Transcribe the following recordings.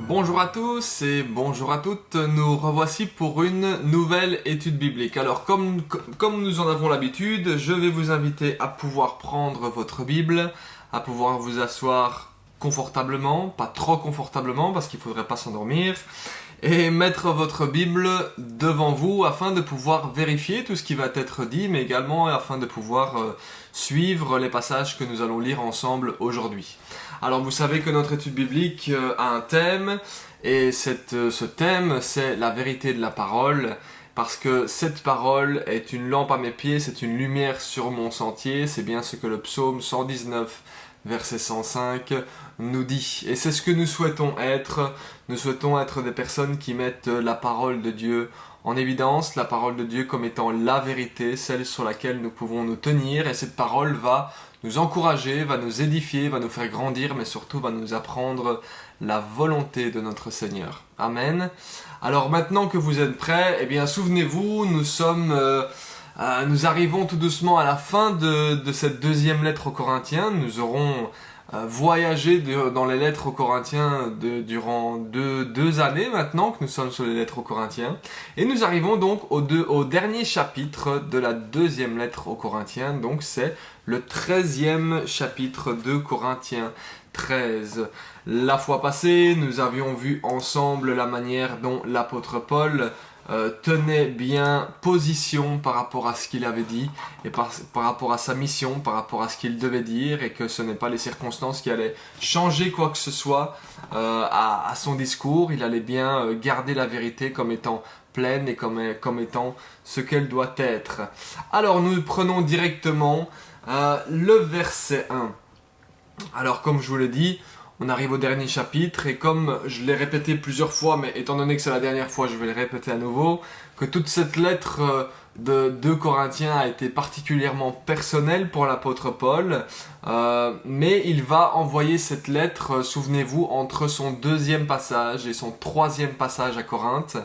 Bonjour à tous et bonjour à toutes, nous revoici pour une nouvelle étude biblique. Alors comme nous en avons l'habitude, je vais vous inviter à pouvoir prendre votre Bible, à pouvoir vous asseoir confortablement, pas trop confortablement parce qu'il ne faudrait pas s'endormir, et mettre votre Bible devant vous afin de pouvoir vérifier tout ce qui va être dit, mais également afin de pouvoir suivre les passages que nous allons lire ensemble aujourd'hui. Alors vous savez que notre étude biblique a un thème, et ce thème c'est la vérité de la parole, parce que cette parole est une lampe à mes pieds, c'est une lumière sur mon sentier, c'est bien ce que le psaume 119 verset 105 nous dit. Et c'est ce que nous souhaitons être des personnes qui mettent la parole de Dieu en évidence, la parole de Dieu comme étant la vérité, celle sur laquelle nous pouvons nous tenir, et cette parole va nous encourager, va nous édifier, va nous faire grandir, mais surtout va nous apprendre la volonté de notre Seigneur. Amen. Alors maintenant que vous êtes prêts, eh bien souvenez-vous, nous arrivons tout doucement à la fin de cette deuxième lettre aux Corinthiens. Nous aurons voyagé dans les lettres aux Corinthiens durant deux années maintenant que nous sommes sur les lettres aux Corinthiens. Et nous arrivons donc au dernier chapitre de la deuxième lettre aux Corinthiens. Donc c'est le 13e chapitre de Corinthiens 13. La fois passée, nous avions vu ensemble la manière dont l'apôtre Paul tenait bien position par rapport à ce qu'il avait dit et par rapport à sa mission, par rapport à ce qu'il devait dire, et que ce n'est pas les circonstances qui allaient changer quoi que ce soit à son discours. Il allait bien garder la vérité comme étant pleine et comme étant ce qu'elle doit être. Alors nous prenons directement le verset 1. Alors comme je vous l'ai dit, on arrive au dernier chapitre, et comme je l'ai répété plusieurs fois, mais étant donné que c'est la dernière fois, je vais le répéter à nouveau, que toute cette lettre de 2 Corinthiens a été particulièrement personnelle pour l'apôtre Paul, mais il va envoyer cette lettre, souvenez-vous, entre son deuxième passage et son troisième passage à Corinthe,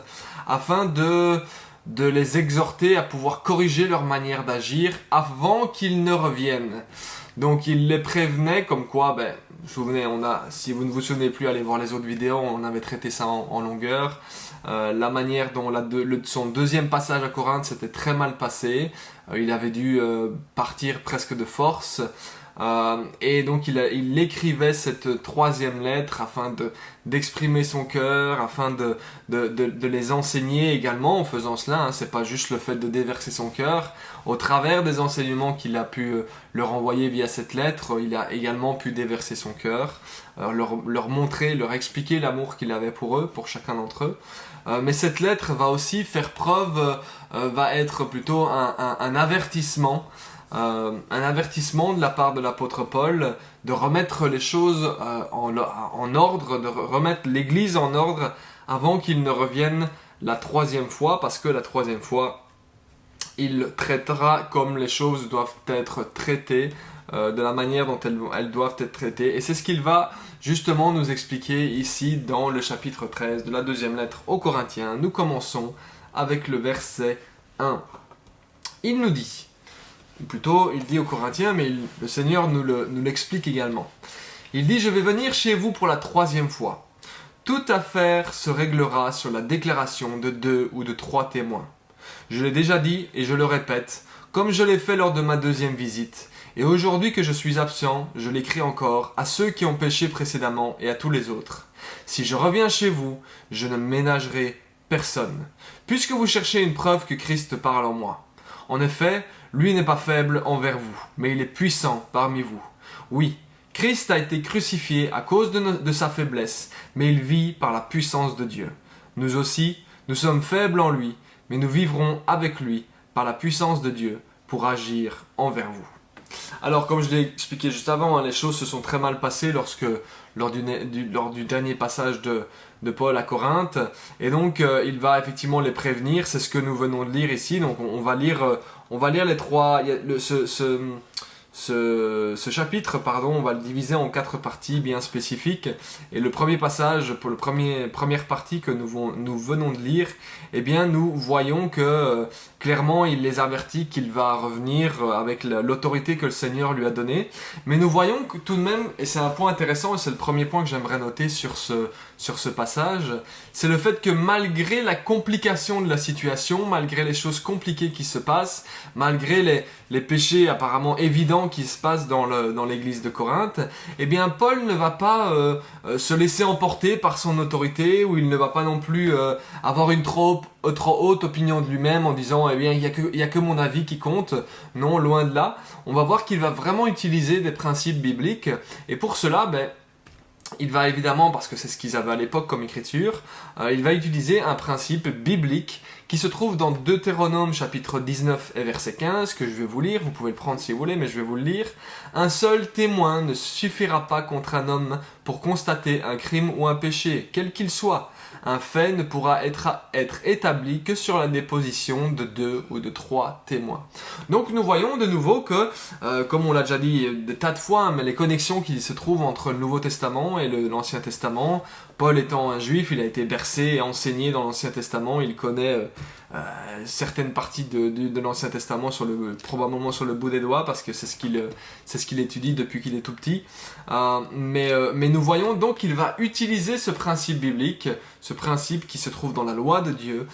afin de les exhorter à pouvoir corriger leur manière d'agir avant qu'ils ne reviennent. Donc il les prévenait comme quoi, souvenez, si vous ne vous souvenez plus, allez voir les autres vidéos, on avait traité ça en longueur. La manière dont son deuxième passage à Corinthe s'était très mal passé. Il avait dû partir presque de force. Et donc il écrivait cette troisième lettre afin d'exprimer son cœur, afin de les enseigner également en faisant cela. C'est pas juste le fait de déverser son cœur. Au travers des enseignements qu'il a pu leur envoyer via cette lettre, il a également pu déverser son cœur, leur montrer, leur expliquer l'amour qu'il avait pour eux, pour chacun d'entre eux. Mais cette lettre va aussi faire preuve, va être plutôt un avertissement. Un avertissement de la part de l'apôtre Paul de remettre les choses en ordre, de remettre l'église en ordre avant qu'il ne revienne la troisième fois, parce que la troisième fois, il traitera comme les choses doivent être traitées, de la manière dont elles doivent être traitées. Et c'est ce qu'il va justement nous expliquer ici dans le chapitre 13 de la deuxième lettre aux Corinthiens. Nous commençons avec le verset 1. Il nous dit... Plutôt, il dit aux Corinthiens, mais le Seigneur nous l'explique également. Il dit « Je vais venir chez vous pour la troisième fois. Toute affaire se réglera sur la déclaration de 2 ou de 3 témoins. Je l'ai déjà dit et je le répète, comme je l'ai fait lors de ma deuxième visite. Et aujourd'hui que je suis absent, je l'écris encore à ceux qui ont péché précédemment et à tous les autres. Si je reviens chez vous, je ne ménagerai personne, puisque vous cherchez une preuve que Christ parle en moi. En effet, lui n'est pas faible envers vous, mais il est puissant parmi vous. Oui, Christ a été crucifié à cause de sa faiblesse, mais il vit par la puissance de Dieu. Nous aussi, nous sommes faibles en lui, mais nous vivrons avec lui par la puissance de Dieu pour agir envers vous. Alors, comme je l'ai expliqué juste avant, les choses se sont très mal passées lors du dernier passage de Paul à Corinthe. Et donc, il va effectivement les prévenir. C'est ce que nous venons de lire ici. Donc, on va lire les trois... ce chapitre, on va le diviser en 4 parties bien spécifiques. Et le premier passage, pour la première partie que nous venons de lire, eh bien, nous voyons que clairement, il les avertit qu'il va revenir avec l'autorité que le Seigneur lui a donnée. Mais nous voyons que tout de même, et c'est un point intéressant, et c'est le premier point que j'aimerais noter sur ce passage, c'est le fait que malgré la complication de la situation, malgré les choses compliquées qui se passent, malgré les péchés apparemment évidents qui se passent dans l'église de Corinthe, eh bien Paul ne va pas se laisser emporter par son autorité, ou il ne va pas non plus avoir une trop haute opinion de lui-même en disant eh bien il y a que mon avis qui compte. Non, loin de là. On va voir qu'il va vraiment utiliser des principes bibliques, et pour cela, il va évidemment, parce que c'est ce qu'ils avaient à l'époque comme écriture, il va utiliser un principe biblique qui se trouve dans Deutéronome chapitre 19 et verset 15, que je vais vous lire, vous pouvez le prendre si vous voulez, mais je vais vous le lire. Un seul témoin ne suffira pas contre un homme pour constater un crime ou un péché, quel qu'il soit. Un fait ne pourra être établi que sur la déposition de 2 ou de 3 témoins. Donc nous voyons de nouveau que, comme on l'a déjà dit des tas de fois, mais les connexions qui se trouvent entre le Nouveau Testament et l'Ancien Testament. Paul étant un juif, il a été bercé et enseigné dans l'Ancien Testament, il connaît certaines parties de l'Ancien Testament probablement sur le bout des doigts, parce que c'est ce qu'il étudie depuis qu'il est tout petit. Mais nous voyons donc qu'il va utiliser ce principe biblique, ce principe qui se trouve dans la loi de Dieu,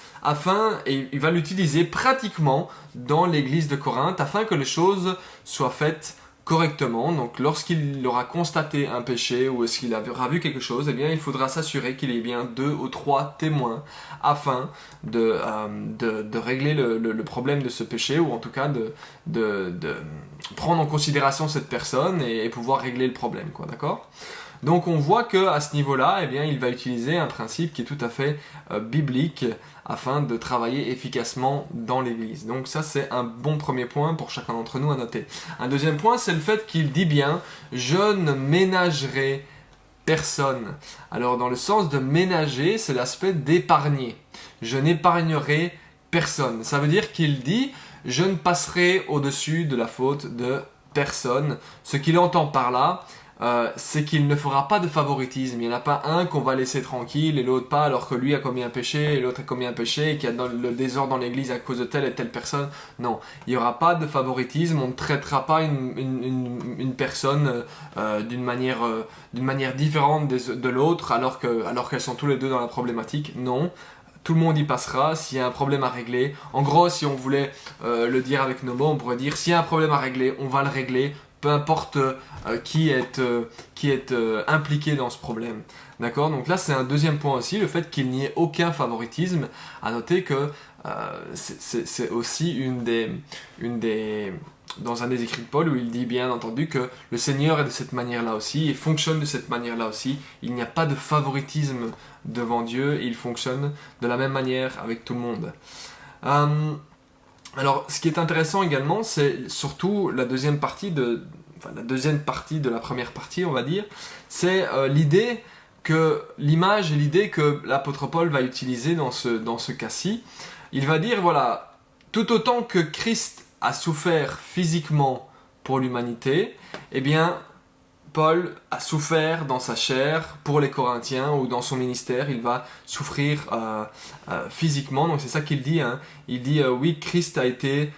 et il va l'utiliser pratiquement dans l'église de Corinthe, afin que les choses soient faites correctement. Donc lorsqu'il aura constaté un péché ou est-ce qu'il aura vu quelque chose, eh bien il faudra s'assurer qu'il y ait bien 2 ou 3 témoins afin de régler le problème de ce péché, ou en tout cas de prendre en considération cette personne et pouvoir régler le problème, quoi, d'accord ? Donc on voit qu'à ce niveau-là, eh bien, il va utiliser un principe qui est tout à fait biblique afin de travailler efficacement dans l'Église. Donc ça, c'est un bon premier point pour chacun d'entre nous à noter. Un deuxième point, c'est le fait qu'il dit bien « Je ne ménagerai personne ». Alors dans le sens de ménager, c'est l'aspect d'épargner. Je n'épargnerai personne. Ça veut dire qu'il dit « Je ne passerai au-dessus de la faute de personne ». Ce qu'il entend par là, c'est qu'il ne fera pas de favoritisme. Il n'y en a pas un qu'on va laisser tranquille et l'autre pas, alors que lui a commis un péché et l'autre a commis un péché et qu'il y a le désordre dans l'église à cause de telle et telle personne. Non, il n'y aura pas de favoritisme. On ne traitera pas une personne d'une manière différente de l'autre, alors qu'elles sont tous les deux dans la problématique. Non. Tout le monde y passera. S'il y a un problème à régler, en gros, si on voulait le dire avec nos mots, on pourrait dire s'il y a un problème à régler, on va le régler, peu importe qui est impliqué dans ce problème. D'accord ? Donc là, c'est un deuxième point aussi, le fait qu'il n'y ait aucun favoritisme. À noter que c'est aussi dans un des écrits de Paul où il dit bien entendu que le Seigneur est de cette manière-là aussi et fonctionne de cette manière-là aussi. Il n'y a pas de favoritisme devant Dieu, il fonctionne de la même manière avec tout le monde. Alors, ce qui est intéressant également, c'est surtout la deuxième partie de la première partie, on va dire, c'est l'image et l'idée que l'apôtre Paul va utiliser dans ce cas-ci. Il va dire, voilà, tout autant que Christ a souffert physiquement pour l'humanité, eh bien, Paul a souffert dans sa chair pour les Corinthiens, ou dans son ministère, il va souffrir physiquement. Donc c'est ça qu'il dit. Il dit oui, Christ a été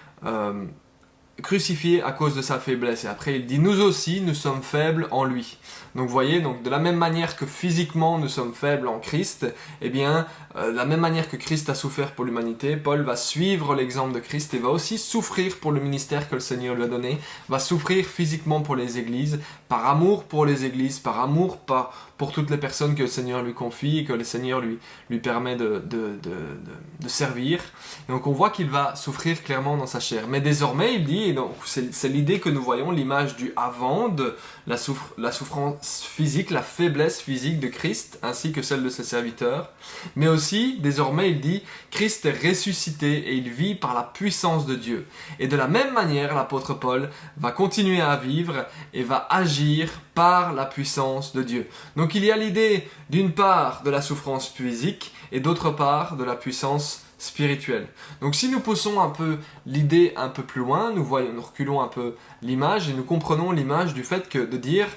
crucifié à cause de sa faiblesse. Et après il dit nous aussi, nous sommes faibles en lui. Donc vous voyez, de la même manière que physiquement nous sommes faibles en Christ, eh bien, de la même manière que Christ a souffert pour l'humanité, Paul va suivre l'exemple de Christ et va aussi souffrir pour le ministère que le Seigneur lui a donné, va souffrir physiquement pour les églises, par amour pour les églises, par amour pour toutes les personnes que le Seigneur lui confie et que le Seigneur lui permet de servir. Et donc on voit qu'il va souffrir clairement dans sa chair. Mais désormais, il dit, et donc c'est l'idée que nous voyons, l'image du avant de la souffrance physique, la faiblesse physique de Christ, ainsi que celle de ses serviteurs. Mais aussi, désormais, il dit, Christ est ressuscité et il vit par la puissance de Dieu. Et de la même manière, l'apôtre Paul va continuer à vivre et va agir par la puissance de Dieu. Donc il y a l'idée, d'une part, de la souffrance physique et d'autre part, de la puissance spirituelle. Donc si nous poussons un peu l'idée un peu plus loin, nous reculons un peu l'image et nous comprenons l'image du fait que de dire,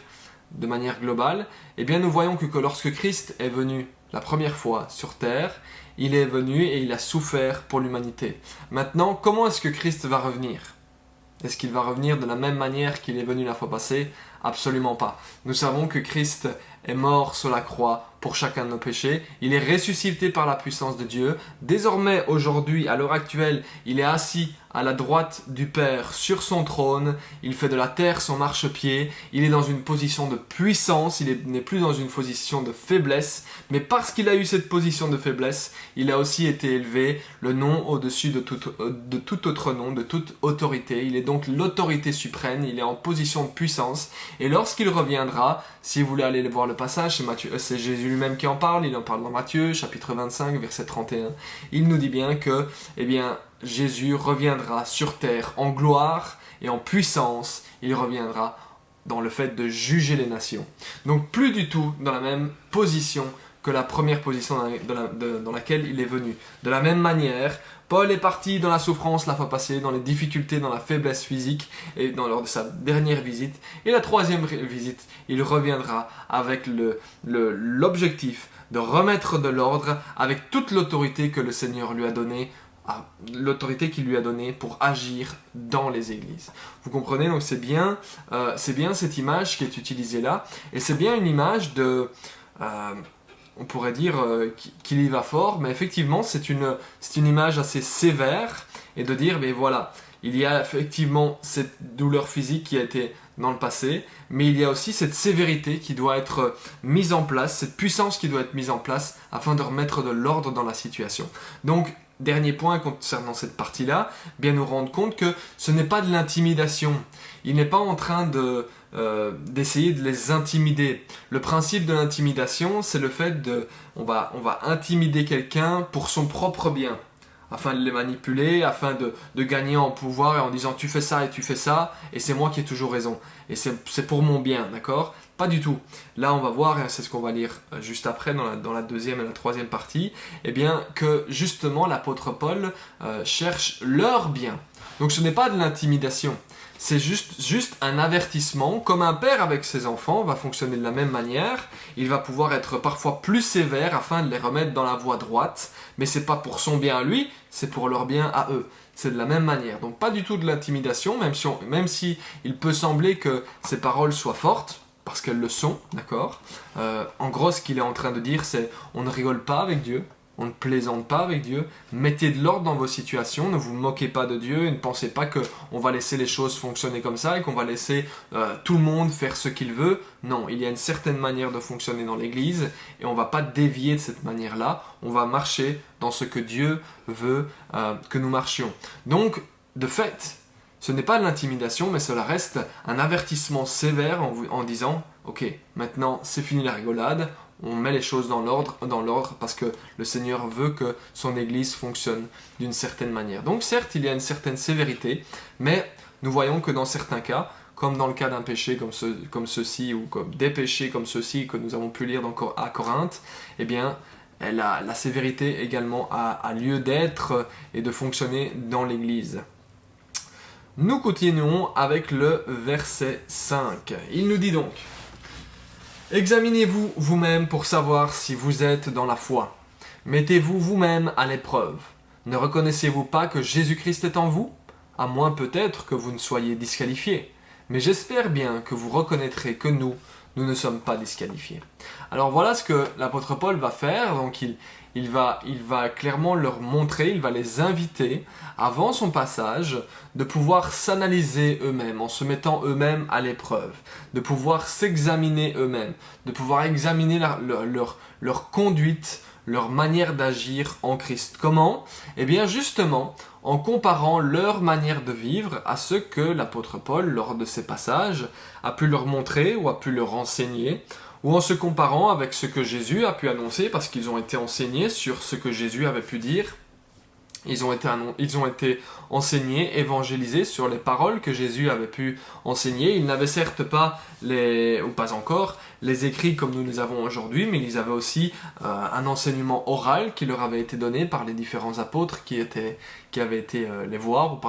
de manière globale, eh bien nous voyons que lorsque Christ est venu la première fois sur terre, il est venu et il a souffert pour l'humanité. Maintenant, comment est-ce que Christ va revenir ? Est-ce qu'il va revenir de la même manière qu'il est venu la fois passée ? Absolument pas. Nous savons que Christ est mort sur la croix pour chacun de nos péchés. Il est ressuscité par la puissance de Dieu. Désormais, aujourd'hui, à l'heure actuelle, il est assis à la droite du Père sur son trône. Il fait de la terre son marchepied. Il est dans une position de puissance. Il n'est plus dans une position de faiblesse. Mais parce qu'il a eu cette position de faiblesse, il a aussi été élevé, le nom au-dessus de tout autre nom, de toute autorité. Il est donc l'autorité suprême. Il est en position de puissance. Et lorsqu'il reviendra, si vous voulez aller voir le passage, c'est Jésus lui-même qui en parle. Il en parle dans Matthieu, chapitre 25, verset 31. Il nous dit bien que, Jésus reviendra sur terre en gloire et en puissance. Il reviendra dans le fait de juger les nations. Donc plus du tout dans la même position que la première position dans laquelle il est venu. De la même manière, Paul est parti dans la souffrance la fois passée, dans les difficultés, dans la faiblesse physique, et lors de sa dernière visite. Et la troisième visite, il reviendra avec l'objectif de remettre de l'ordre avec toute l'autorité que le Seigneur lui a donnée, l'autorité qu'il lui a donnée pour agir dans les églises. Vous comprenez, donc c'est bien cette image qui est utilisée là, et c'est bien une image de... on pourrait dire qu'il y va fort, mais effectivement c'est une image assez sévère, et de dire, mais voilà, il y a effectivement cette douleur physique qui a été dans le passé, mais il y a aussi cette sévérité qui doit être mise en place, cette puissance qui doit être mise en place afin de remettre de l'ordre dans la situation. Donc, dernier point concernant cette partie-là, bien nous rendre compte que ce n'est pas de l'intimidation. Il n'est pas en train d'essayer de les intimider. Le principe de l'intimidation, c'est le fait on va intimider quelqu'un pour son propre bien, afin de les manipuler, afin de gagner en pouvoir et en disant tu fais ça et c'est moi qui ai toujours raison. Et c'est pour mon bien, d'accord ? Pas du tout. Là, on va voir, et c'est ce qu'on va lire juste après dans la deuxième et la troisième partie, que justement l'apôtre Paul cherche leur bien. Donc ce n'est pas de l'intimidation, c'est juste un avertissement. Comme un père avec ses enfants va fonctionner de la même manière, il va pouvoir être parfois plus sévère afin de les remettre dans la voie droite, mais c'est pas pour son bien à lui, c'est pour leur bien à eux. C'est de la même manière. Donc pas du tout de l'intimidation, même si il peut sembler que ces paroles soient fortes, parce qu'elles le sont, d'accord ? En gros, ce qu'il est en train de dire, c'est on ne rigole pas avec Dieu, on ne plaisante pas avec Dieu, mettez de l'ordre dans vos situations, ne vous moquez pas de Dieu et ne pensez pas qu'on va laisser les choses fonctionner comme ça et qu'on va laisser tout le monde faire ce qu'il veut. Non, il y a une certaine manière de fonctionner dans l'Église et on ne va pas dévier de cette manière-là, on va marcher dans ce que Dieu veut que nous marchions. Donc, de fait, ce n'est pas de l'intimidation, mais cela reste un avertissement sévère en disant « Ok, maintenant c'est fini la rigolade, on met les choses dans l'ordre parce que le Seigneur veut que son Église fonctionne d'une certaine manière. » Donc certes, il y a une certaine sévérité, mais nous voyons que dans certains cas, comme dans le cas d'un péché comme ceci, ou comme des péchés comme ceux-ci que nous avons pu lire à Corinthe, la sévérité également a lieu d'être et de fonctionner dans l'Église. Nous continuons avec le verset 5. Il nous dit donc « Examinez-vous vous-même pour savoir si vous êtes dans la foi. Mettez-vous vous-même à l'épreuve. Ne reconnaissez-vous pas que Jésus-Christ est en vous ? À moins peut-être que vous ne soyez disqualifiés. Mais j'espère bien que vous reconnaîtrez que nous ne sommes pas disqualifiés. » Alors voilà ce que l'apôtre Paul va faire. Donc il va clairement leur montrer, il va les inviter, avant son passage, de pouvoir s'analyser eux-mêmes, en se mettant eux-mêmes à l'épreuve, de pouvoir s'examiner eux-mêmes, de pouvoir examiner leur conduite, leur manière d'agir en Christ. Comment ? Eh bien justement, en comparant leur manière de vivre à ce que l'apôtre Paul, lors de ses passages, a pu leur montrer ou a pu leur enseigner, ou en se comparant avec ce que Jésus a pu annoncer, parce qu'ils ont été enseignés sur ce que Jésus avait pu dire. Ils ont été enseignés, évangélisés sur les paroles que Jésus avait pu enseigner. Ils n'avaient certes pas, ou pas encore, les écrits comme nous les avons aujourd'hui, mais ils avaient aussi un enseignement oral qui leur avait été donné par les différents apôtres qui avaient été les voir, ou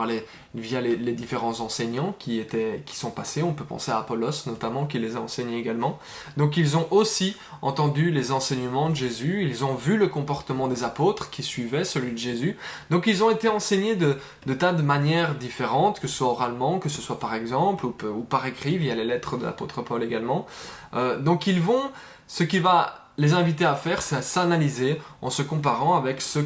via les différents enseignants qui sont passés. On peut penser à Apollos notamment, qui les a enseignés également. Donc ils ont aussi entendu les enseignements de Jésus, ils ont vu le comportement des apôtres qui suivaient celui de Jésus. Donc ils ont été enseignés de tas de manières différentes, que ce soit oralement, que ce soit par exemple, ou par écrit, via les lettres de l'apôtre Paul également. Donc ce qui va les inviter à faire, c'est à s'analyser en se comparant avec ce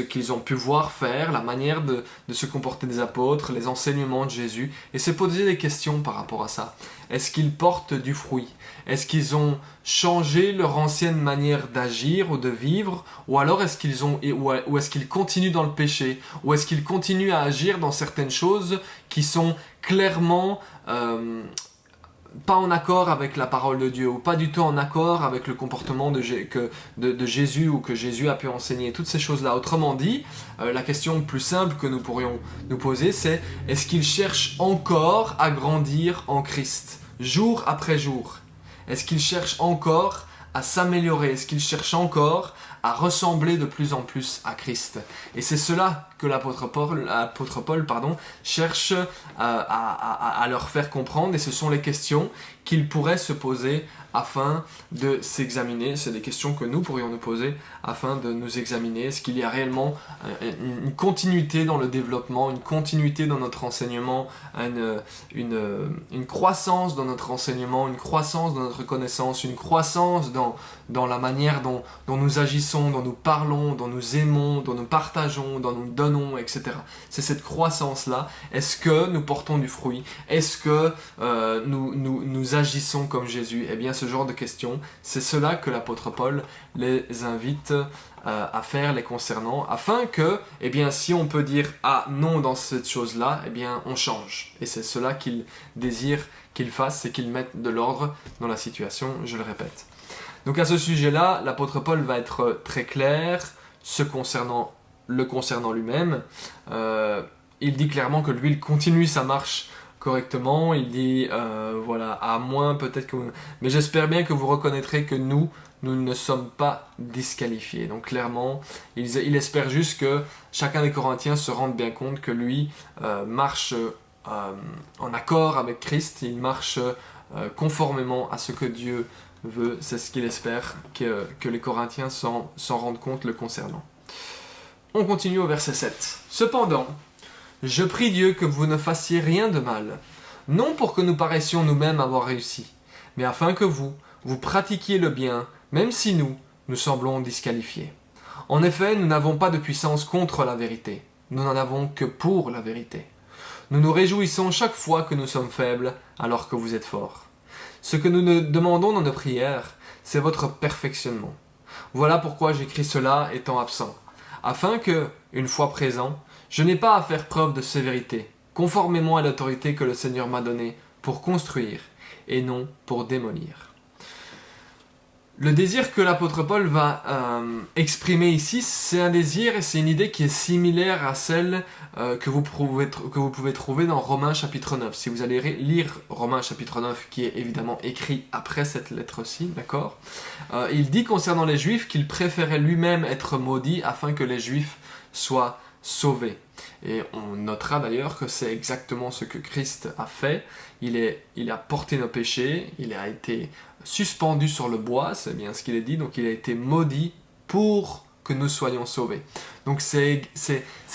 qu'ils ont pu voir faire, la manière de se comporter des apôtres, les enseignements de Jésus, et se poser des questions par rapport à ça. Est-ce qu'ils portent du fruit? Est-ce qu'ils ont changé leur ancienne manière d'agir ou de vivre? Ou alors est-ce qu'ils continuent dans le péché? Ou est-ce qu'ils continuent à agir dans certaines choses qui sont clairement pas en accord avec la parole de Dieu, ou pas du tout en accord avec le comportement de Jésus, ou que Jésus a pu enseigner, toutes ces choses-là. Autrement dit, la question plus simple que nous pourrions nous poser, c'est: est-ce qu'ils cherchent encore à grandir en Christ, jour après jour? Est-ce qu'ils cherchent encore à s'améliorer? Est-ce qu'ils cherchent encore à ressembler de plus en plus à Christ? Et c'est cela que l'apôtre Paul cherche à leur faire comprendre, et ce sont les questions qu'ils pourraient se poser afin de s'examiner. C'est des questions que nous pourrions nous poser afin de nous examiner. Est-ce qu'il y a réellement une continuité dans le développement, une continuité dans notre enseignement, une croissance dans notre enseignement, une croissance dans notre connaissance, une croissance dans la manière dont nous agissons, dont nous parlons, dont nous aimons, dont nous partageons, dont nous donnons, etc. C'est cette croissance-là. Est-ce que nous portons du fruit? Est-ce que nous agissons comme Jésus? Eh bien, ce genre de questions, c'est cela que l'apôtre Paul les invite à faire les concernant, afin que, eh bien, si on peut dire « Ah, non » dans cette chose-là, eh bien, on change. Et c'est cela qu'il désire qu'ils fassent, c'est qu'ils mettent de l'ordre dans la situation, je le répète. Donc à ce sujet-là, l'apôtre Paul va être très clair le concernant lui-même. Il dit clairement que lui, il continue sa marche correctement. Il dit, voilà, à moins peut-être que... Mais j'espère bien que vous reconnaîtrez que nous ne sommes pas disqualifiés. Donc clairement, il espère juste que chacun des Corinthiens se rende bien compte que lui marche en accord avec Christ. Il marche conformément à ce que Dieu veut. C'est ce qu'il espère que les Corinthiens s'en rendent compte le concernant. On continue au verset 7. Cependant, je prie Dieu que vous ne fassiez rien de mal, non pour que nous paraissions nous-mêmes avoir réussi, mais afin que vous pratiquiez le bien, même si nous semblons disqualifiés. En effet, nous n'avons pas de puissance contre la vérité, nous n'en avons que pour la vérité. Nous nous réjouissons chaque fois que nous sommes faibles, alors que vous êtes forts. Ce que nous demandons dans nos prières, c'est votre perfectionnement. Voilà pourquoi j'écris cela étant absent, afin que, une fois présent, je n'ai pas à faire preuve de sévérité, conformément à l'autorité que le Seigneur m'a donnée pour construire et non pour démolir. Le désir que l'apôtre Paul va exprimer ici, c'est un désir et c'est une idée qui est similaire à celle que vous pouvez trouver dans Romains chapitre 9. Si vous allez lire Romains chapitre 9, qui est évidemment écrit après cette lettre-ci, d'accord, il dit concernant les Juifs qu'il préférait lui-même être maudit afin que les Juifs soient sauvés. Et on notera d'ailleurs que c'est exactement ce que Christ a fait. Il a porté nos péchés, il a été suspendu sur le bois, c'est bien ce qu'il est dit, donc il a été maudit pour que nous soyons sauvés. Donc c'est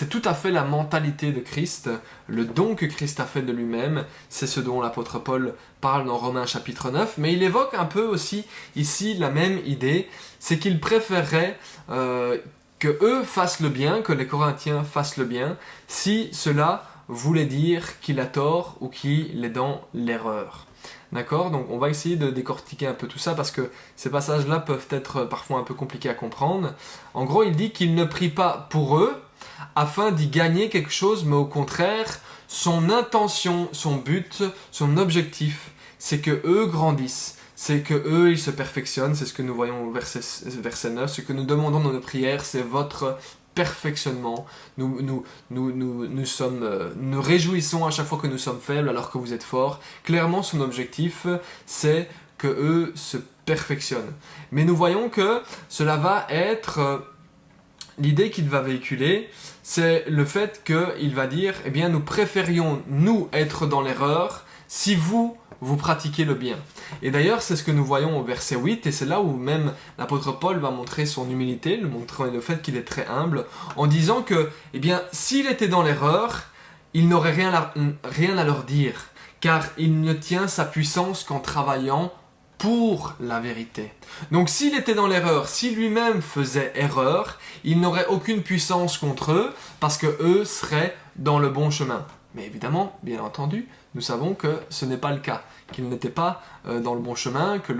tout à fait la mentalité de Christ, le don que Christ a fait de lui-même, c'est ce dont l'apôtre Paul parle dans Romains chapitre 9, mais il évoque un peu aussi ici la même idée, c'est qu'il préférerait que eux fassent le bien, que les Corinthiens fassent le bien, si cela voulait dire qu'il a tort ou qu'il est dans l'erreur. D'accord? Donc on va essayer de décortiquer un peu tout ça parce que ces passages-là peuvent être parfois un peu compliqués à comprendre. En gros, il dit qu'il ne prie pas pour eux afin d'y gagner quelque chose, mais au contraire, son intention, son but, son objectif, c'est que eux grandissent. C'est que eux, ils se perfectionnent, c'est ce que nous voyons au verset 9. Ce que nous demandons dans nos prières, c'est votre perfectionnement. Nous réjouissons à chaque fois que nous sommes faibles alors que vous êtes forts. Clairement, son objectif, c'est que eux se perfectionnent. Mais nous voyons que cela va être l'idée qu'il va véhiculer, c'est le fait qu'il va dire, eh bien, nous préférions, nous, être dans l'erreur si vous pratiquez le bien. Et d'ailleurs, c'est ce que nous voyons au verset 8, et c'est là où même l'apôtre Paul va montrer son humilité, montrer le fait qu'il est très humble, en disant que, eh bien, s'il était dans l'erreur, il n'aurait rien à leur dire, car il ne tient sa puissance qu'en travaillant pour la vérité. Donc s'il était dans l'erreur, si lui-même faisait erreur, il n'aurait aucune puissance contre eux, parce que eux seraient dans le bon chemin. Mais évidemment, bien entendu, nous savons que ce n'est pas le cas, qu'ils n'étaient pas dans le bon chemin, que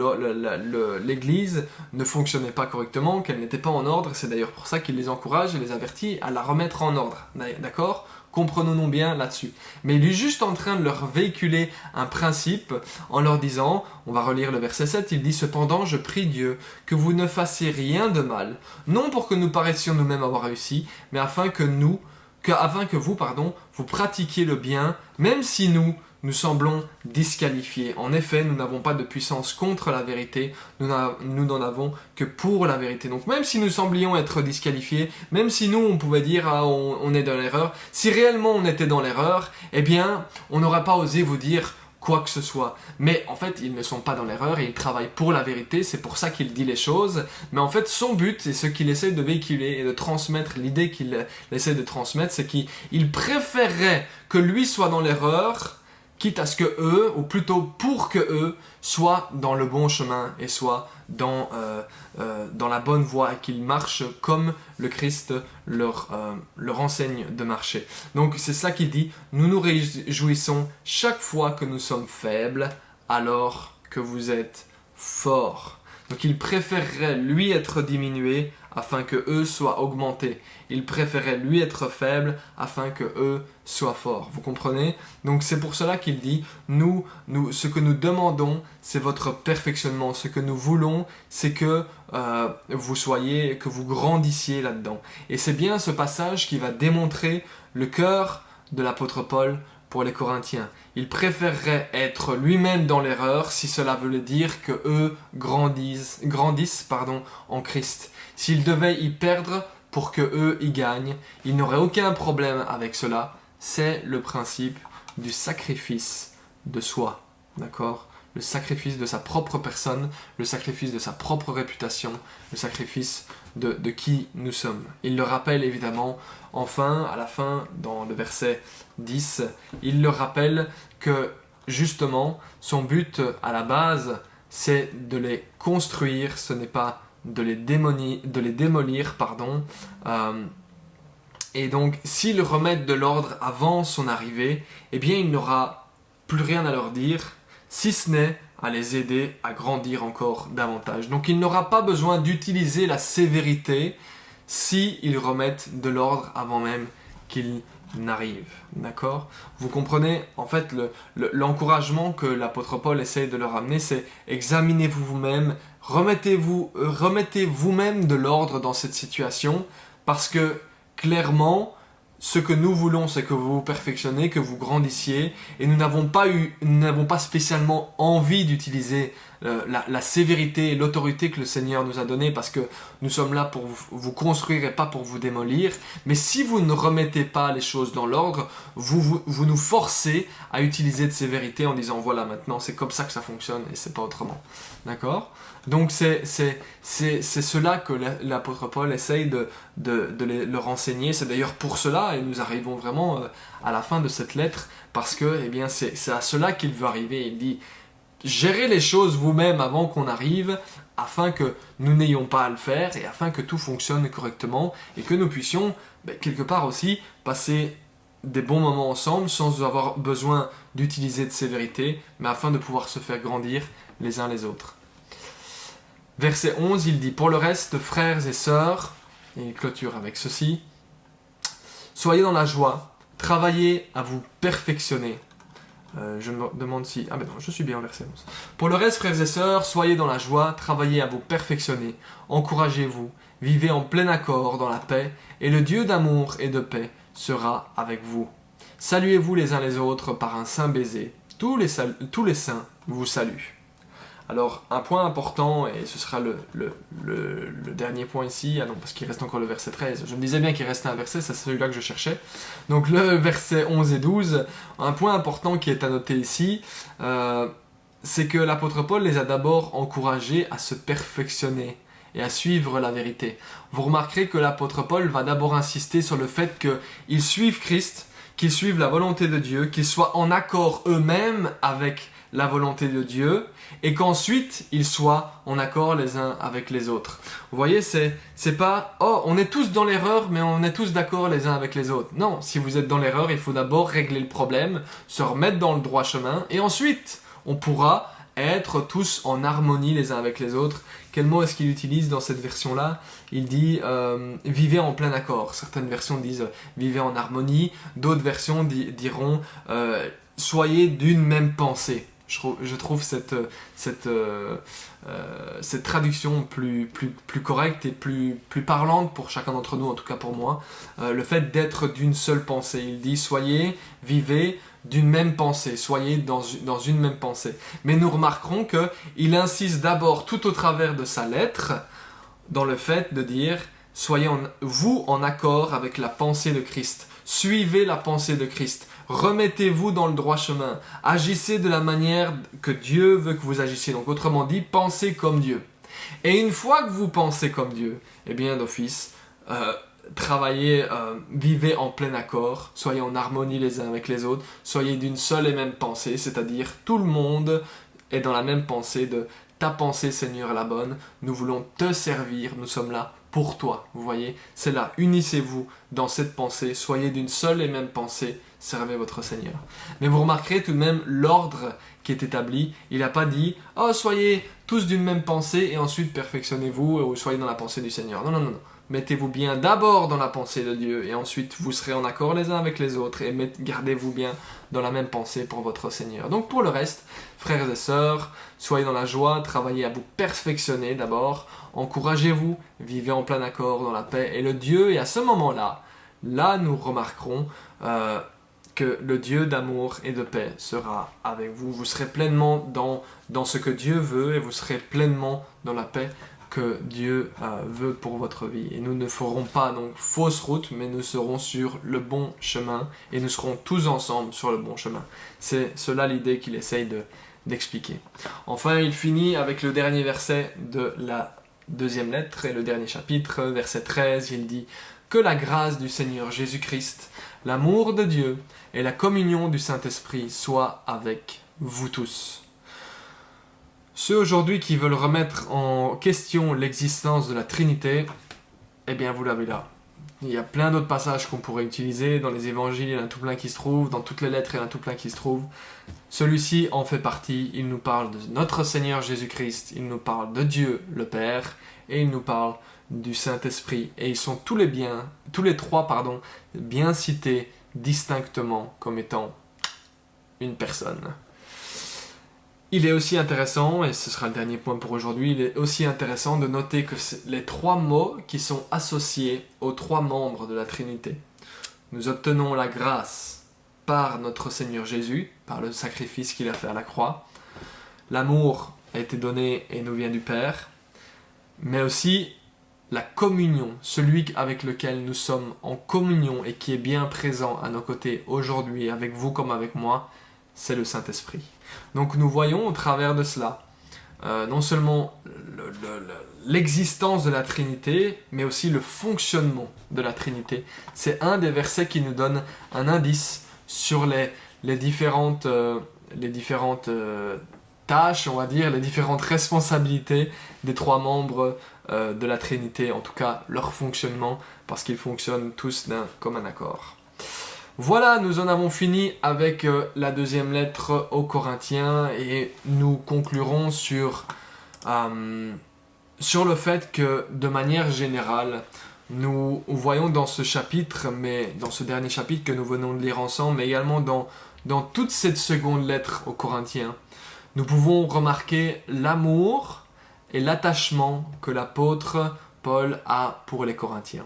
l'Église ne fonctionnait pas correctement, qu'elle n'était pas en ordre. C'est d'ailleurs pour ça qu'il les encourage et les avertit à la remettre en ordre. D'accord ? Comprenons-nous bien là-dessus. Mais il est juste en train de leur véhiculer un principe en leur disant, on va relire le verset 7, il dit « Cependant, je prie Dieu que vous ne fassiez rien de mal, non pour que nous paraissions nous-mêmes avoir réussi, mais afin que vous, vous pratiquiez le bien, même si nous semblons disqualifiés. En effet, nous n'avons pas de puissance contre la vérité, nous n'en avons que pour la vérité. » Donc même si nous semblions être disqualifiés, même si nous, on pouvait dire « Ah, on est dans l'erreur », si réellement on était dans l'erreur, eh bien, on n'aurait pas osé vous dire quoi que ce soit. Mais en fait, ils ne sont pas dans l'erreur et ils travaillent pour la vérité, c'est pour ça qu'il dit les choses. Mais en fait, son but, et ce qu'il essaie de véhiculer et de transmettre, l'idée qu'il essaie de transmettre, c'est qu'il préférerait que lui soit dans l'erreur, quitte à ce que eux, ou plutôt pour que eux, soient dans le bon chemin et soient dans la bonne voie et qu'ils marchent comme le Christ leur enseigne de marcher. Donc c'est ça qu'il dit, nous nous réjouissons chaque fois que nous sommes faibles alors que vous êtes forts. Donc il préférerait lui être diminué afin que eux soient augmentés. Il préférait lui être faible afin que eux soient forts. Vous comprenez? Donc c'est pour cela qu'il dit, ce que nous demandons, c'est votre perfectionnement. Ce que nous voulons, c'est que que vous grandissiez là-dedans. Et c'est bien ce passage qui va démontrer le cœur de l'apôtre Paul pour les Corinthiens. Il préférerait être lui-même dans l'erreur si cela voulait dire que eux grandissent en Christ. S'ils devaient y perdre pour que eux y gagnent, il n'aurait aucun problème avec cela. C'est le principe du sacrifice de soi, d'accord ? Le sacrifice de sa propre personne, le sacrifice de sa propre réputation, le sacrifice de qui nous sommes. Il le rappelle évidemment, enfin, à la fin, dans le verset 10, il le rappelle que justement, son but à la base, c'est de les construire, ce n'est pas de les démolir. Et donc, s'ils remettent de l'ordre avant son arrivée, eh bien, il n'aura plus rien à leur dire, si ce n'est à les aider à grandir encore davantage. Donc il n'aura pas besoin d'utiliser la sévérité s'ils remettent de l'ordre avant même qu'il n'arrive. D'accord ? Vous comprenez ? En fait, l'encouragement que l'apôtre Paul essaye de leur amener, c'est examinez-vous vous-même, remettez vous-même de l'ordre dans cette situation, parce que clairement, ce que nous voulons, c'est que vous vous perfectionnez, que vous grandissiez, et nous n'avons pas spécialement envie d'utiliser la sévérité et l'autorité que le Seigneur nous a donnée, parce que nous sommes là pour vous construire et pas pour vous démolir. Mais si vous ne remettez pas les choses dans l'ordre, vous nous forcez à utiliser de sévérité en disant voilà, maintenant c'est comme ça que ça fonctionne et c'est pas autrement. D'accord ? Donc c'est cela que l'apôtre Paul essaye de leur enseigner. C'est d'ailleurs pour cela, et nous arrivons vraiment à la fin de cette lettre, parce que c'est à cela qu'il veut arriver. Il dit, gérez les choses vous-même avant qu'on arrive, afin que nous n'ayons pas à le faire, et afin que tout fonctionne correctement, et que nous puissions, quelque part aussi, passer des bons moments ensemble, sans avoir besoin d'utiliser de sévérité, mais afin de pouvoir se faire grandir les uns les autres. Verset 11, il dit « Pour le reste, frères et sœurs », et il clôture avec ceci, « Soyez dans la joie, travaillez à vous perfectionner. » Je me demande si... Ah ben non, je suis bien au verset 11. « Pour le reste, frères et sœurs, soyez dans la joie, travaillez à vous perfectionner, encouragez-vous, vivez en plein accord dans la paix, et le Dieu d'amour et de paix sera avec vous. Saluez-vous les uns les autres par un saint baiser. Tous les saints vous saluent. » Alors, un point important, et ce sera le dernier point ici, ah non, parce qu'il reste encore le verset 13. Je me disais bien qu'il restait un verset, c'est celui-là que je cherchais. Donc le verset 11 et 12, un point important qui est à noter ici, c'est que l'apôtre Paul les a d'abord encouragés à se perfectionner et à suivre la vérité. Vous remarquerez que l'apôtre Paul va d'abord insister sur le fait qu'ils suivent Christ, qu'ils suivent la volonté de Dieu, qu'ils soient en accord eux-mêmes avec la volonté de Dieu, et qu'ensuite ils soient en accord les uns avec les autres. Vous voyez, c'est pas « Oh, on est tous dans l'erreur, mais on est tous d'accord les uns avec les autres ». Non, si vous êtes dans l'erreur, il faut d'abord régler le problème, se remettre dans le droit chemin, et ensuite on pourra être tous en harmonie les uns avec les autres. Quel mot est-ce qu'il utilise dans cette version-là? Il dit vivez en plein accord. Certaines versions disent vivez en harmonie, d'autres versions diront soyez d'une même pensée. Je trouve cette traduction plus correcte et plus parlante pour chacun d'entre nous, en tout cas pour moi. Le fait d'être d'une seule pensée. Il dit soyez, vivez d'une même pensée, soyez dans une même pensée. Mais nous remarquerons qu'il insiste d'abord tout au travers de sa lettre dans le fait de dire soyez vous en accord avec la pensée de Christ, suivez la pensée de Christ, remettez-vous dans le droit chemin, agissez de la manière que Dieu veut que vous agissiez. Donc autrement dit, pensez comme Dieu. Et une fois que vous pensez comme Dieu, eh bien d'office, travaillez, vivez en plein accord, soyez en harmonie les uns avec les autres, soyez d'une seule et même pensée, c'est-à-dire tout le monde est dans la même pensée de ta pensée Seigneur est la bonne, nous voulons te servir, nous sommes là pour toi. Vous voyez, c'est là, unissez-vous dans cette pensée, soyez d'une seule et même pensée, servez votre Seigneur. Mais vous remarquerez tout de même l'ordre qui est établi. Il n'a pas dit « Oh, soyez tous d'une même pensée et ensuite perfectionnez-vous ou soyez dans la pensée du Seigneur. » Non, non, non, non. Mettez-vous bien d'abord dans la pensée de Dieu et ensuite vous serez en accord les uns avec les autres et gardez-vous bien dans la même pensée pour votre Seigneur. Donc pour le reste, frères et sœurs, soyez dans la joie, travaillez à vous perfectionner d'abord, encouragez-vous, vivez en plein accord dans la paix et le Dieu, et à ce moment-là, là nous remarquerons que le Dieu d'amour et de paix sera avec vous. Vous serez pleinement dans ce que Dieu veut et vous serez pleinement dans la paix que Dieu veut pour votre vie. Et nous ne ferons pas donc fausse route, mais nous serons sur le bon chemin et nous serons tous ensemble sur le bon chemin. C'est cela l'idée qu'il essaye d'expliquer. Enfin, il finit avec le dernier verset de la deuxième lettre et le dernier chapitre, verset 13, il dit « Que la grâce du Seigneur Jésus-Christ, l'amour de Dieu et la communion du Saint-Esprit soient avec vous tous. » Ceux aujourd'hui qui veulent remettre en question l'existence de la Trinité, eh bien vous l'avez là. Il y a plein d'autres passages qu'on pourrait utiliser, dans les évangiles il y en a tout plein qui se trouvent, dans toutes les lettres il y en a tout plein qui se trouvent. Celui-ci en fait partie, il nous parle de notre Seigneur Jésus-Christ, il nous parle de Dieu le Père, et il nous parle du Saint-Esprit. Et ils sont tous les trois, bien cités distinctement comme étant une personne. Il est aussi intéressant, et ce sera le dernier point pour aujourd'hui, il est aussi intéressant de noter que les trois mots qui sont associés aux trois membres de la Trinité. Nous obtenons la grâce par notre Seigneur Jésus, par le sacrifice qu'il a fait à la croix. L'amour a été donné et nous vient du Père, mais aussi la communion, celui avec lequel nous sommes en communion et qui est bien présent à nos côtés aujourd'hui, avec vous comme avec moi, c'est le Saint-Esprit. Donc nous voyons au travers de cela, non seulement l'existence de la Trinité, mais aussi le fonctionnement de la Trinité. C'est un des versets qui nous donne un indice sur les différentes tâches, on va dire, les différentes responsabilités des trois membres de la Trinité, en tout cas leur fonctionnement, parce qu'ils fonctionnent tous d'un commun accord. Voilà, nous en avons fini avec la deuxième lettre aux Corinthiens et nous conclurons sur le fait que, de manière générale, nous voyons dans ce chapitre, mais dans ce dernier chapitre que nous venons de lire ensemble, mais également dans toute cette seconde lettre aux Corinthiens, nous pouvons remarquer l'amour et l'attachement que l'apôtre Paul a pour les Corinthiens.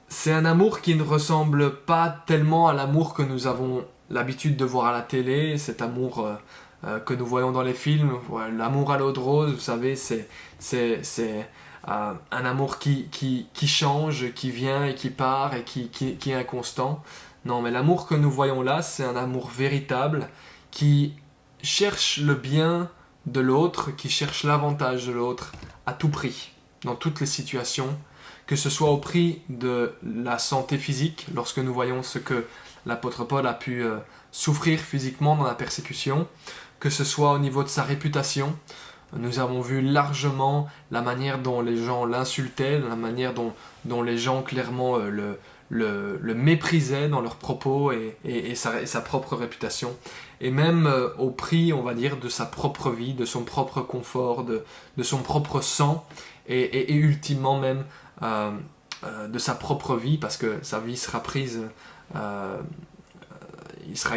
C'est un amour qui ne ressemble pas tellement à l'amour que nous avons l'habitude de voir à la télé, cet amour que nous voyons dans les films. Voilà, l'amour à l'eau de rose, vous savez, c'est un amour qui change, qui vient et qui part et qui est inconstant. Non, mais l'amour que nous voyons là, c'est un amour véritable qui cherche le bien de l'autre, qui cherche l'avantage de l'autre à tout prix, dans toutes les situations, que ce soit au prix de la santé physique, lorsque nous voyons ce que l'apôtre Paul a pu souffrir physiquement dans la persécution, que ce soit au niveau de sa réputation. Nous avons vu largement la manière dont les gens l'insultaient, la manière dont les gens clairement le méprisaient dans leurs propos et sa propre réputation. Et même au prix, on va dire, de sa propre vie, de son propre confort, de son propre sang, et ultimement même de sa propre vie, parce que sa vie sera prise... il sera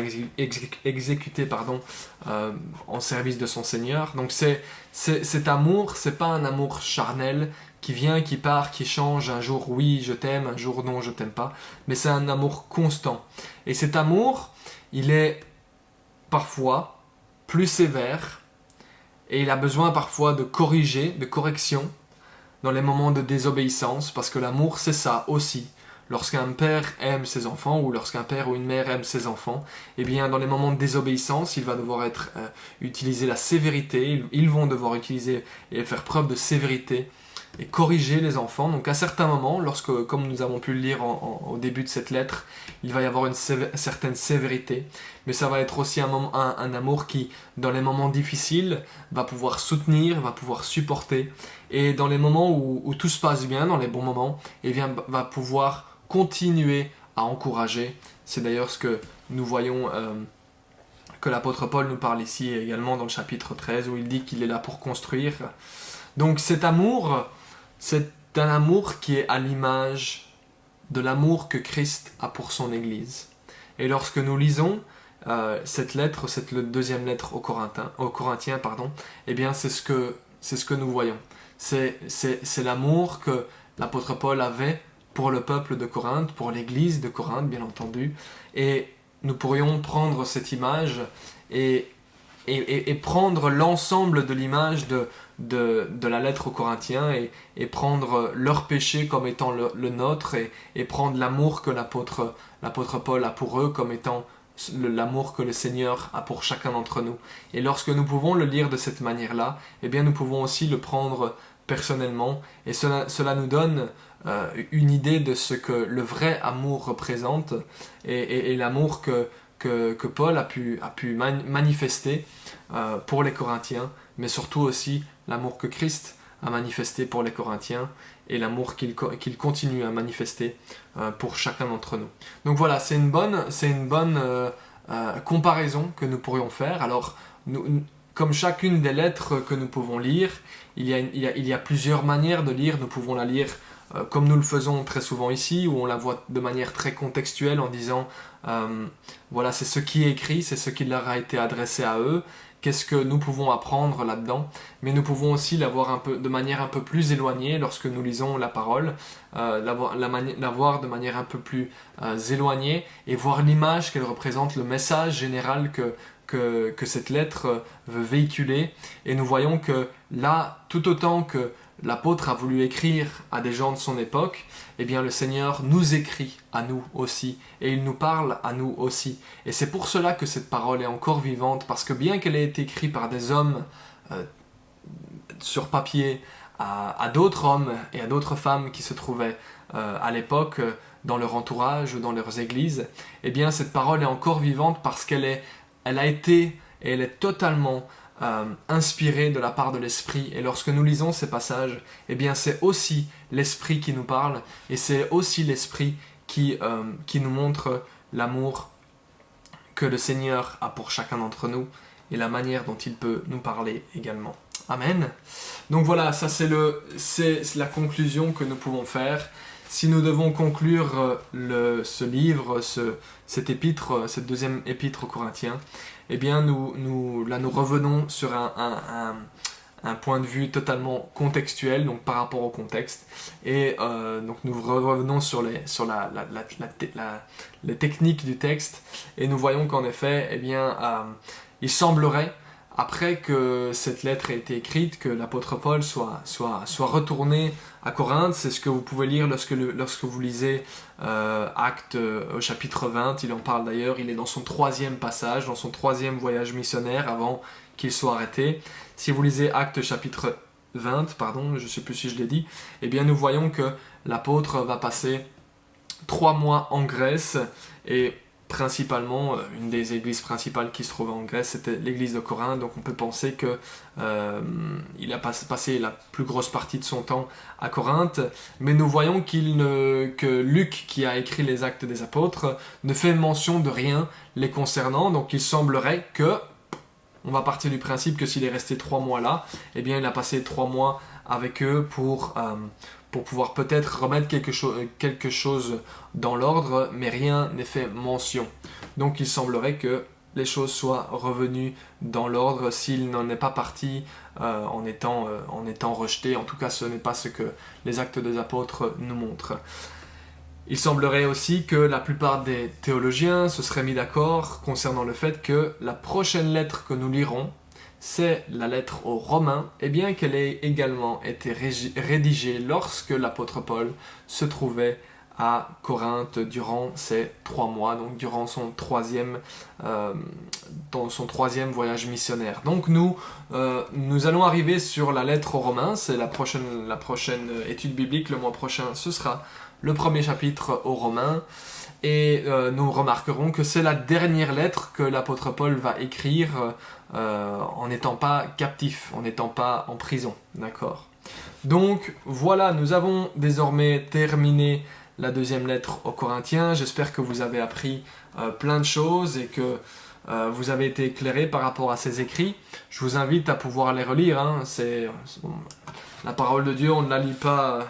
exécuté en service de son Seigneur. Donc cet amour, c'est pas un amour charnel qui vient, qui part, qui change. Un jour oui, je t'aime, un jour non, je t'aime pas. Mais c'est un amour constant. Et cet amour, il est parfois plus sévère et il a besoin parfois de corriger, de correction dans les moments de désobéissance, parce que l'amour, c'est ça aussi. Lorsqu'un père aime ses enfants, ou lorsqu'un père ou une mère aime ses enfants, eh bien, dans les moments de désobéissance, il va devoir utiliser la sévérité, ils vont devoir utiliser et faire preuve de sévérité et corriger les enfants. Donc à certains moments, lorsque, comme nous avons pu le lire au début de cette lettre, il va y avoir une certaine sévérité, mais ça va être aussi un amour qui, dans les moments difficiles, va pouvoir soutenir, va pouvoir supporter, et dans les moments où tout se passe bien, dans les bons moments, eh bien, va pouvoir continuer à encourager. C'est d'ailleurs ce que nous voyons que l'apôtre Paul nous parle ici également dans le chapitre 13, où il dit qu'il est là pour construire. Donc cet amour, c'est un amour qui est à l'image de l'amour que Christ a pour son Église. Et lorsque nous lisons cette lettre, cette deuxième lettre aux Corinthiens, eh bien c'est ce que nous voyons. C'est l'amour que l'apôtre Paul avait pour le peuple de Corinthe, pour l'église de Corinthe, bien entendu. Et nous pourrions prendre cette image et prendre l'ensemble de l'image de la lettre aux Corinthiens et prendre leur péché comme étant le nôtre et prendre l'amour que l'apôtre Paul a pour eux comme étant l'amour que le Seigneur a pour chacun d'entre nous. Et lorsque nous pouvons le lire de cette manière-là, eh bien nous pouvons aussi le prendre personnellement, et cela nous donne une idée de ce que le vrai amour représente et l'amour que Paul a pu manifester pour les Corinthiens, mais surtout aussi l'amour que Christ a manifesté pour les Corinthiens et l'amour qu'il continue à manifester pour chacun d'entre nous. Donc voilà, c'est une bonne comparaison que nous pourrions faire. Alors, comme chacune des lettres que nous pouvons lire, il y a plusieurs manières de lire. Nous pouvons la lire comme nous le faisons très souvent ici, où on la voit de manière très contextuelle en disant voilà, c'est ce qui est écrit, c'est ce qui leur a été adressé à eux, qu'est-ce que nous pouvons apprendre là-dedans. Mais nous pouvons aussi la voir de manière un peu plus éloignée lorsque nous lisons la parole, la voir de manière un peu plus éloignée et voir l'image qu'elle représente, le message général que cette lettre veut véhiculer. Et nous voyons que là, tout autant que l'apôtre a voulu écrire à des gens de son époque, eh bien le Seigneur nous écrit à nous aussi, et il nous parle à nous aussi. Et c'est pour cela que cette parole est encore vivante, parce que bien qu'elle ait été écrite par des hommes sur papier, à d'autres hommes et à d'autres femmes qui se trouvaient à l'époque dans leur entourage ou dans leurs églises, eh bien cette parole est encore vivante parce qu'elle a été et elle est totalement inspirée de la part de l'Esprit. Et lorsque nous lisons ces passages, eh bien c'est aussi l'Esprit qui nous parle, et c'est aussi l'Esprit qui nous montre l'amour que le Seigneur a pour chacun d'entre nous et la manière dont il peut nous parler également. Amen. Donc voilà, ça c'est la conclusion que nous pouvons faire. Si nous devons conclure ce livre, cette épître, cette deuxième épître aux Corinthiens, eh bien nous revenons sur un point de vue totalement contextuel, donc par rapport au contexte, et donc nous revenons sur les techniques du texte, et nous voyons qu'en effet, eh bien, il semblerait après que cette lettre ait été écrite, que l'apôtre Paul soit retourné à Corinthe. C'est ce que vous pouvez lire lorsque vous lisez Actes au chapitre 20. Il en parle d'ailleurs, il est dans son 3e passage, dans son 3e voyage missionnaire avant qu'il soit arrêté. Si vous lisez Actes chapitre 20, pardon, je ne sais plus si je l'ai dit, eh bien nous voyons que l'apôtre va passer 3 mois en Grèce, et principalement, une des églises principales qui se trouvait en Grèce, c'était l'église de Corinthe. Donc on peut penser que il a passé la plus grosse partie de son temps à Corinthe. Mais nous voyons que Luc, qui a écrit les Actes des Apôtres, ne fait mention de rien les concernant. Donc il semblerait que, on va partir du principe que s'il est resté 3 mois là, eh bien il a passé 3 mois avec eux pour pouvoir peut-être remettre quelque chose dans l'ordre, mais rien n'est fait mention. Donc il semblerait que les choses soient revenues dans l'ordre s'il n'en est pas parti en étant rejeté. En tout cas, ce n'est pas ce que les Actes des Apôtres nous montrent. Il semblerait aussi que la plupart des théologiens se seraient mis d'accord concernant le fait que la prochaine lettre que nous lirons, c'est la lettre aux Romains, et bien qu'elle ait également été rédigée lorsque l'apôtre Paul se trouvait à Corinthe durant ces 3 mois, donc durant son 3e voyage missionnaire. Donc nous allons arriver sur la lettre aux Romains. C'est la prochaine étude biblique. Le mois prochain, ce sera le 1er chapitre aux Romains. Et nous remarquerons que c'est la dernière lettre que l'apôtre Paul va écrire en n'étant pas captif, en n'étant pas en prison. D'accord ? Donc voilà, nous avons désormais terminé la 2e lettre aux Corinthiens. J'espère que vous avez appris plein de choses et que vous avez été éclairés par rapport à ces écrits. Je vous invite à pouvoir les relire. La parole de Dieu, on ne la lit pas...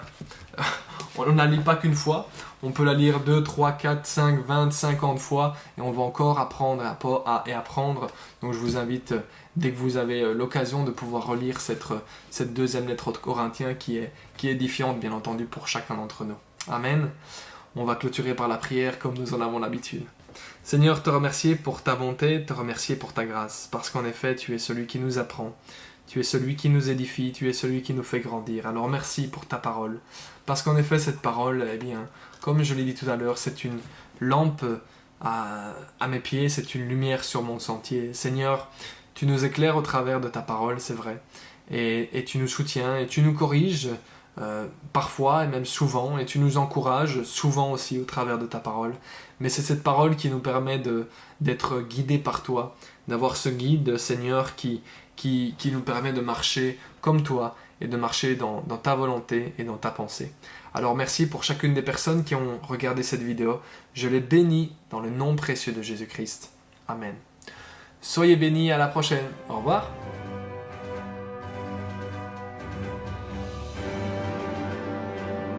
on ne la lit pas qu'une fois, on peut la lire 2, 3, 4, 5, 20, 50 fois et on va encore apprendre et apprendre. Donc je vous invite, dès que vous avez l'occasion, de pouvoir relire cette 2e lettre aux Corinthiens qui est édifiante, bien entendu, pour chacun d'entre nous. Amen. On va clôturer par la prière comme nous en avons l'habitude. Seigneur, te remercier pour ta bonté, te remercier pour ta grâce, parce qu'en effet, tu es celui qui nous apprend. Tu es celui qui nous édifie, tu es celui qui nous fait grandir. Alors merci pour ta parole. Parce qu'en effet, cette parole, eh bien, comme je l'ai dit tout à l'heure, c'est une lampe à mes pieds, c'est une lumière sur mon sentier. Seigneur, tu nous éclaires au travers de ta parole, c'est vrai. Et tu nous soutiens, et tu nous corriges parfois, et même souvent, et tu nous encourages souvent aussi au travers de ta parole. Mais c'est cette parole qui nous permet d'être guidés par toi, d'avoir ce guide, Seigneur, qui nous permet de marcher comme toi et de marcher dans ta volonté et dans ta pensée. Alors merci pour chacune des personnes qui ont regardé cette vidéo. Je les bénis dans le nom précieux de Jésus-Christ. Amen. Soyez bénis, à la prochaine. Au revoir.